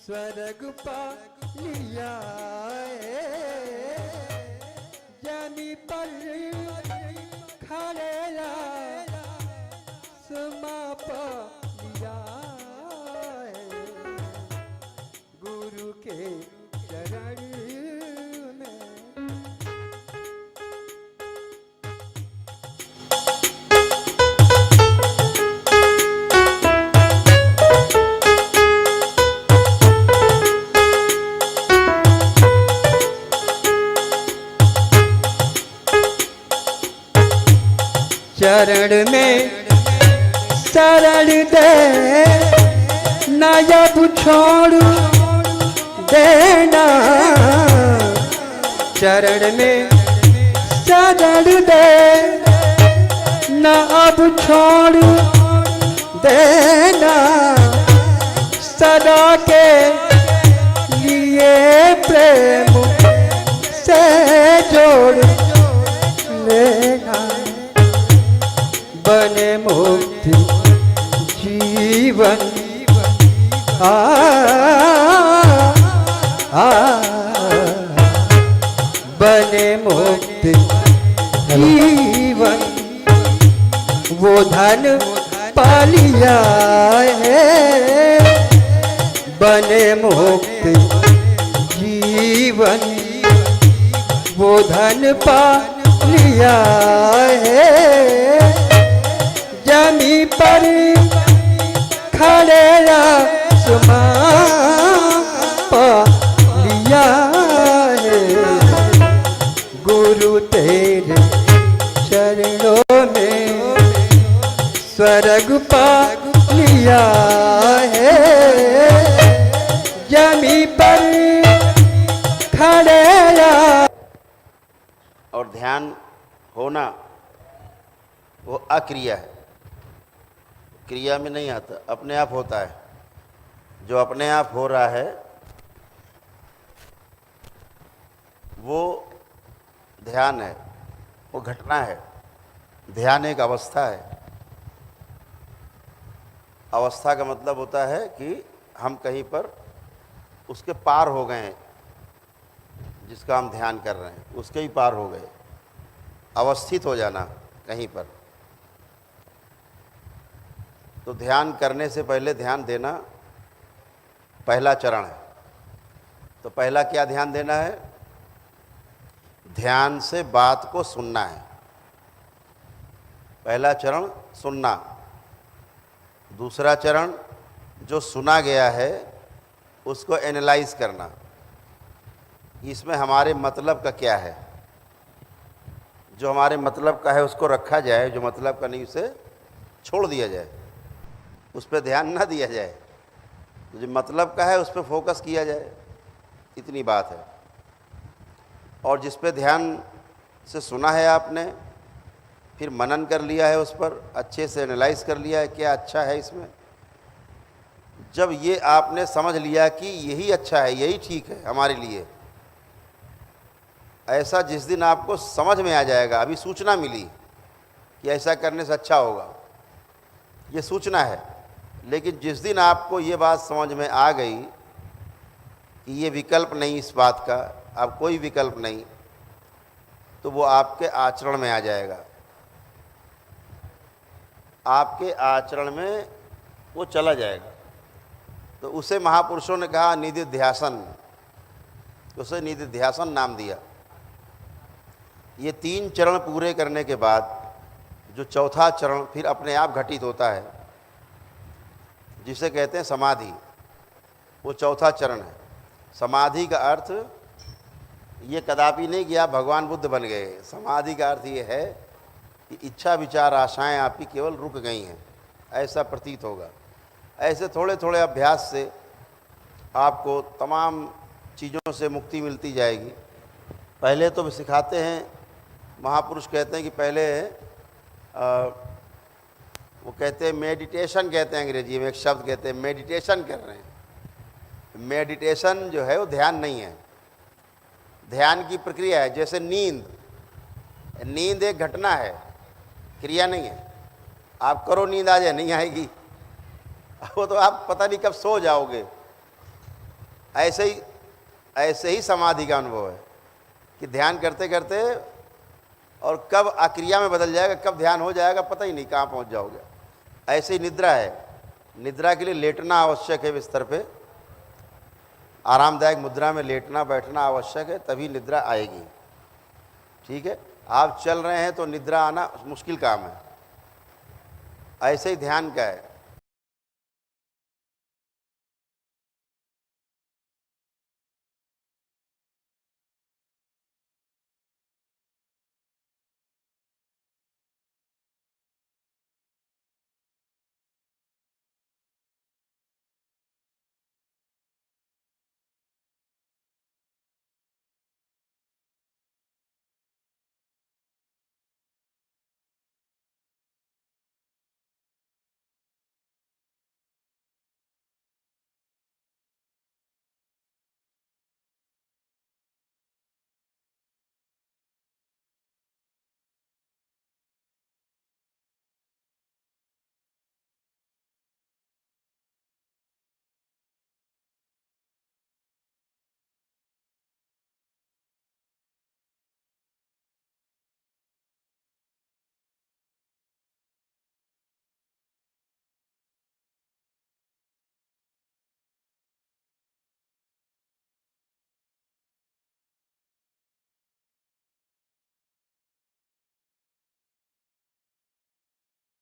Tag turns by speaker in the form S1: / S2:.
S1: स्वर्ग पा लिया जमी पर खड़े समाप लिया गुरु के चरण में। चरण में शरण दे ना अब छोड़ देना चरण में शरण दे ना अब छोड़ देना सदा के लिए प्रेम से जोड़ लेना बने मुक्ति जीवन बने मुक्ति जीवन वो धन पा लिया है बने मुक्ति जीवन वो धन पा लिया है जमी पर खड़े आसमां पा लिया है गुरु तेरे चरणों में स्वर्ग पा लिया है जमी पर खड़े।
S2: और ध्यान होना वो अक्रिया है, क्रिया में नहीं आता, अपने आप होता है। जो अपने आप हो रहा है वो ध्यान है, वो घटना है। ध्यान एक अवस्था है। अवस्था का मतलब होता है कि हम कहीं पर उसके पार हो गए हैं, जिसका हम ध्यान कर रहे हैं उसके ही पार हो गए, अवस्थित हो जाना कहीं पर। तो ध्यान करने से पहले ध्यान देना पहला चरण है। तो पहला क्या ध्यान देना है? ध्यान से बात को सुनना है। पहला चरण सुनना। दूसरा चरण जो सुना गया है उसको एनालाइज करना, इसमें हमारे मतलब का क्या है। जो हमारे मतलब का है उसको रखा जाए, जो मतलब का नहीं उसे छोड़ दिया जाए, उस पर ध्यान ना दिया जाए। जो मतलब का है उस पर फोकस किया जाए, इतनी बात है। और जिस पे ध्यान से सुना है आपने, फिर मनन कर लिया है, उस पर अच्छे से एनालाइज कर लिया है क्या अच्छा है इसमें। जब ये आपने समझ लिया कि यही अच्छा है, यही ठीक है हमारे लिए, ऐसा जिस दिन आपको समझ में आ जाएगा, अभी सूचना मिली कि ऐसा करने से अच्छा होगा, ये सूचना है, लेकिन जिस दिन आपको ये बात समझ में आ गई कि ये विकल्प नहीं इस बात का, अब कोई विकल्प नहीं, तो वो आपके आचरण में आ जाएगा। आपके आचरण में वो चला जाएगा। तो उसे महापुरुषों ने कहा निधिध्यासन, उसे निधिध्यासन नाम दिया। ये 3 चरण पूरे करने के बाद जो चौथा चरण फिर अपने आप घटित होता है, जिसे कहते हैं समाधि, वो चौथा चरण है। समाधि का अर्थ ये कदापि नहीं कि आप भगवान बुद्ध बन गए। समाधि का अर्थ ये है कि इच्छा विचार आशाएं आपकी केवल रुक गई हैं, ऐसा प्रतीत होगा। ऐसे थोड़े थोड़े अभ्यास से आपको तमाम चीज़ों से मुक्ति मिलती जाएगी। पहले तो सिखाते हैं, महापुरुष कहते हैं कि पहले वो कहते हैं मेडिटेशन, कहते हैं अंग्रेजी में एक शब्द कहते हैं मेडिटेशन कर रहे हैं। मेडिटेशन जो है वो ध्यान नहीं है, ध्यान की प्रक्रिया है। जैसे नींद एक घटना है, क्रिया नहीं है। आप करो नींद आ जाए, नहीं आएगी, वो तो आप पता नहीं कब सो जाओगे। ऐसे ही समाधि का अनुभव है कि ध्यान करते करते और कब अक्रिया में बदल जाएगा, कब ध्यान हो जाएगा पता ही नहीं, कहाँ पहुँच जाओगे। ऐसे ही निद्रा है। निद्रा के लिए लेटना आवश्यक है, बिस्तर पे आरामदायक मुद्रा में लेटना बैठना आवश्यक है, तभी निद्रा आएगी। ठीक है, आप चल रहे हैं तो निद्रा आना मुश्किल काम है। ऐसे ही ध्यान का है,